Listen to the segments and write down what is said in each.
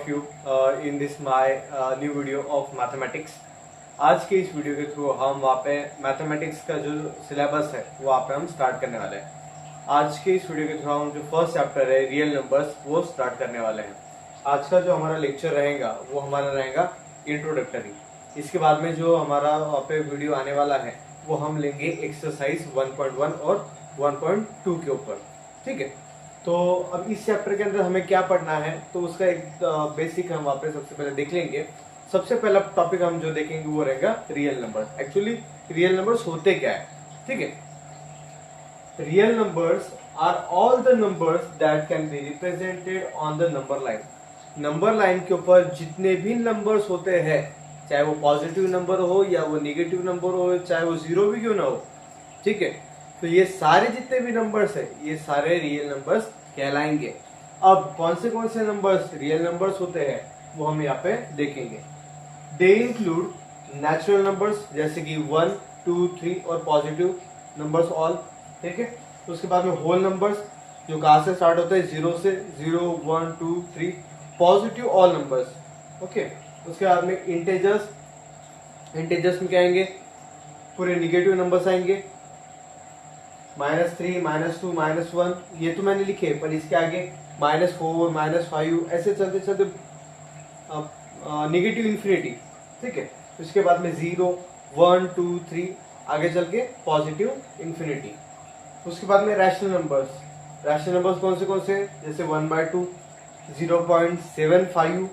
of you in this my new video of mathematics। आज के इस वीडियो के थ्रू हम वहाँ पे मैथमेटिक्स का जो सिलेबस है वो वहाँ पे हम स्टार्ट करने वाले हैं। आज के इस वीडियो के थ्रू हम जो फर्स्ट चैप्टर है रियल नंबर्स वो स्टार्ट करने वाले हैं। आज का जो हमारा लेक्चर रहेगा वो हमारा रहेगा इंट्रोडक्टरी। इसके बाद में जो हमारा वहाँ पे वीडियो आने वाला है वो हम लेंगे एक्सरसाइज 1.1 और 1.2 के ऊपर। ठीक है, तो अब इस चैप्टर के अंदर हमें क्या पढ़ना है तो उसका एक बेसिक हम वहाँ पे सबसे पहले देख लेंगे। सबसे पहला टॉपिक हम जो देखेंगे वो रहेगा real numbers. Actually real numbers होते क्या है, ठीक है। Real numbers are all the numbers that can be represented on the number line. Number line के ऊपर जितने भी नंबर्स होते हैं, चाहे वो पॉजिटिव नंबर हो या वो नेगेटिव नंबर हो, चाहे वो जीरो भी क्यों ना हो, ठीक है, तो ये सारे जितने भी नंबर्स है ये सारे रियल नंबर्स कहलाएंगे। अब कौन से नंबर्स रियल नंबर्स होते हैं वो हम यहाँ पे देखेंगे। दे इंक्लूड नेचुरल नंबर्स जैसे कि 1, 2, 3 और पॉजिटिव नंबर्स ऑल, ठीक है। तो उसके बाद में होल नंबर्स जो कहाँ से स्टार्ट होते हैं, 0 से, 0, 1, 2, 3, पॉजिटिव ऑल नंबर्स, ओके। उसके बाद में इंटेजर्स, इंटेजर्स में क्या आएंगे, पूरे निगेटिव नंबर्स आएंगे, -3, -2, -1, ये तो मैंने लिखे, पर इसके आगे -4, -5 ऐसे चलते चलते निगेटिव इन्फिनिटी, ठीक है। उसके बाद में 0, 1, 2, 3 आगे चल के पॉजिटिव इन्फिनिटी। उसके बाद में रैशनल नंबर्स। रैशनल नंबर्स कौन से जैसे 1/2, 0.75,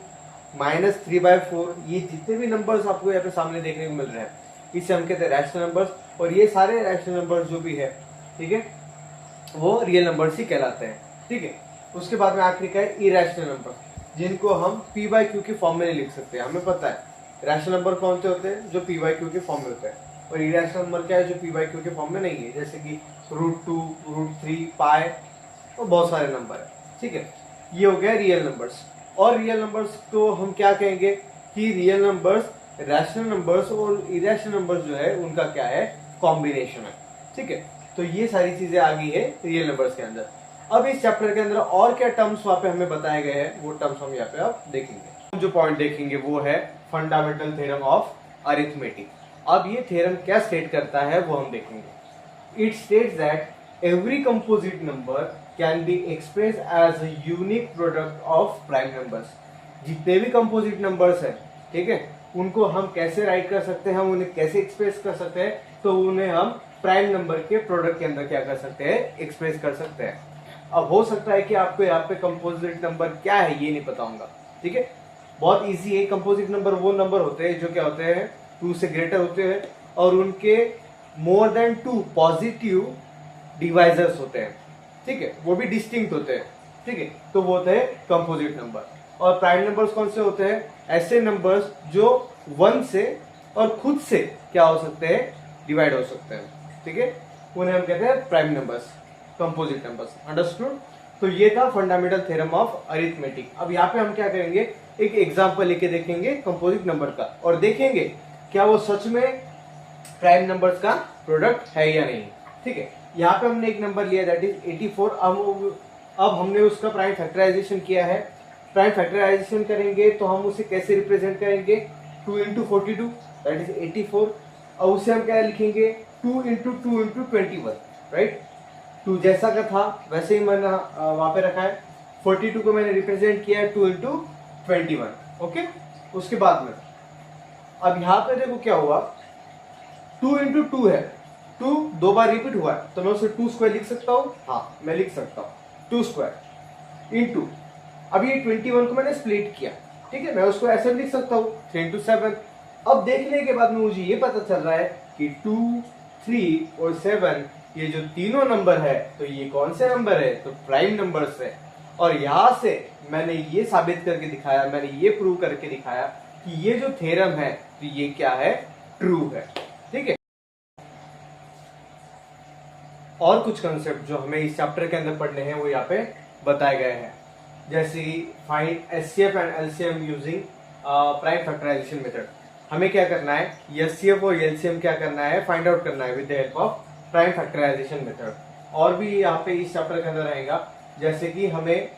-3/4, ये जितने भी नंबर्स आपको यहाँ पे सामने देखने को मिल रहे हैं इसे हम कहते हैं रैशनल नंबर्स। और ये सारे रैशनल नंबर्स जो भी है, ठीक है, वो रियल नंबर्स ही कहलाते हैं, ठीक है। उसके बाद में आखिरी का है इरेशनल नंबर, जिनको हम p/q के फॉर्म में नहीं लिख सकते। हमें पता है रैशनल नंबर कौन से होते हैं, जो p/q के फॉर्म में होते हैं, और इरेशनल नंबर क्या है, जो p/q के फॉर्म में नहीं है, जैसे कि √2, √3, पाई और बहुत सारे नंबर है, ठीक है। ये हो गया रियल नंबर्स। और रियल नंबर्स को हम क्या कहेंगे कि रियल नंबर्स, रैशनल नंबर्स और इरेशनल नंबर्स जो है उनका क्या है, कॉम्बिनेशन है, ठीक है। तो ये सारी चीजें आ गई है रियल नंबर्स के अंदर। अब इस चैप्टर के अंदर और क्या टर्म्स वहां पे हमें बताए गए हैं वो टर्म्स हम यहाँ पे अब देखेंगे। जो पॉइंट देखेंगे वो है फंडामेंटल थ्योरम ऑफ अरिथमेटिक। अब ये थ्योरम क्या स्टेट करता है वो हम देखेंगे। It states that every composite number can be express as a unique product of prime numbers. जितने भी कंपोजिट नंबर्स हैं, ठीक है, उनको हम कैसे राइट कर सकते हैं, हम उन्हें कैसे एक्सप्रेस कर सकते हैं, तो उन्हें हम प्राइम नंबर के प्रोडक्ट के अंदर क्या कर सकते हैं, एक्सप्रेस कर सकते हैं। अब हो सकता है कि आपको यहाँ पे कंपोजिट नंबर क्या है ये नहीं पता होगा, ठीक है। बहुत इजी है। कंपोजिट नंबर वो नंबर होते हैं जो क्या होते हैं, 2 से ग्रेटर होते हैं और उनके मोर देन 2 पॉजिटिव डिवाइजर्स होते हैं, ठीक है, वो भी डिस्टिंक्ट होते हैं, ठीक है, तो वो होते हैं कंपोजिट नंबर। और प्राइम नंबर्स कौन से होते हैं, ऐसे नंबर्स जो 1 से और खुद से क्या हो सकते हैं, डिवाइड हो सकते हैं, ठीक है, उन्हें हम कहते हैं prime numbers, composite numbers. Understood. तो ये था फंडामेंटल थ्योरम ऑफ अरिथमेटिक। अब यहाँ पे हम क्या करेंगे, एक एग्जांपल लेके देखेंगे कंपोजिट नंबर का और देखेंगे क्या वो सच में प्राइम नंबर्स का प्रोडक्ट है या नहीं, ठीक है। यहाँ पे हमने एक नंबर लिया दैट इज 84। अब हमने उसका प्राइम फैक्टराइजेशन किया है। प्राइम फैक्टराइजेशन करेंगे तो हम उसे कैसे रिप्रेजेंट करेंगे, 2 × 42 दैट इज 84। और उसे हम क्या लिखेंगे, 2 × 2 × 21, राइट। 2 जैसा का था वैसे ही मैंने वहां पे रखा है। 42 को मैंने रिप्रेजेंट किया है 2 × 21, ओके। उसके बाद में अब यहाँ पे देखो क्या हुआ, 2 × 2 है, 2 2 बार रिपीट हुआ है, तो मैं उसे 2² लिख सकता हूँ, हाँ मैं लिख सकता हूँ 2² इंटू, अब ये 21 को मैंने स्प्लिट किया, ठीक है, मैं उसको ऐसे लिख सकता हूँ 3 × 7। अब देखने के बाद में मुझे ये पता चल रहा है कि 2, 3 और 7 ये जो तीनों नंबर है तो ये कौन से नंबर है, तो प्राइम नंबर्स है। और यहां से मैंने ये साबित करके दिखाया, मैंने ये प्रूव करके दिखाया कि ये जो थ्योरम है तो ये क्या है, ट्रू है, ठीक है। और कुछ कंसेप्ट जो हमें इस चैप्टर के अंदर पढ़ने हैं वो यहाँ पे बताए गए हैं, जैसे find HCF and LCM using prime factorization method. हमें क्या करना है, HCF और LCM क्या करना है, फाइंड आउट करना है with the help of prime factorization method. और भी यहाँ पे इस चैप्टर के अंदर रहेगा, जैसे कि हमें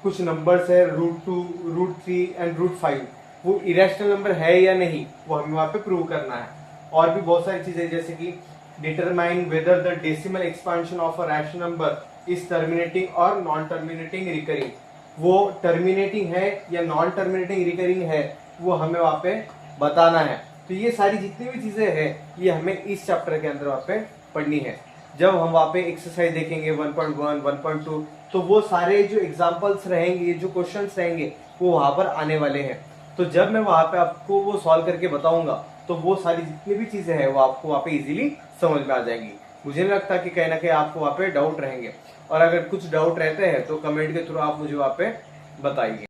कुछ नंबर्स है √2, √3 एंड √5, वो इरेशनल नंबर है या नहीं, वो हमें वहां पे प्रूव करना है। और भी बहुत सारी चीजें जैसे कि determine whether the decimal expansion of a rational number is terminating और नॉन टर्मिनेटिंग रिकरिंग, वो टर्मिनेटिंग है या नॉन टर्मिनेटिंग रिकरिंग है, वो हमें वहां पे बताना है। तो ये सारी जितनी भी चीजें हैं ये हमें इस चैप्टर के अंदर वहां पे पढ़नी है। जब हम वहां पे एक्सरसाइज देखेंगे 1.1, 1.2, तो वो सारे जो एग्जांपल्स रहेंगे, जो क्वेश्चंस रहेंगे, वो वहां पर आने वाले हैं। तो जब मैं वहां पे आपको वो सॉल्व करके बताऊंगा तो वो सारी जितनी भी चीजें हैं वो आपको वहां पे इजीली समझ में आ जाएंगी। मुझे नहीं लगता कि कहीं ना कहीं आपको वहां पे डाउट रहेंगे, और अगर कुछ डाउट रहते हैं तो कमेंट के थ्रू आप मुझे वहां पे बताइए।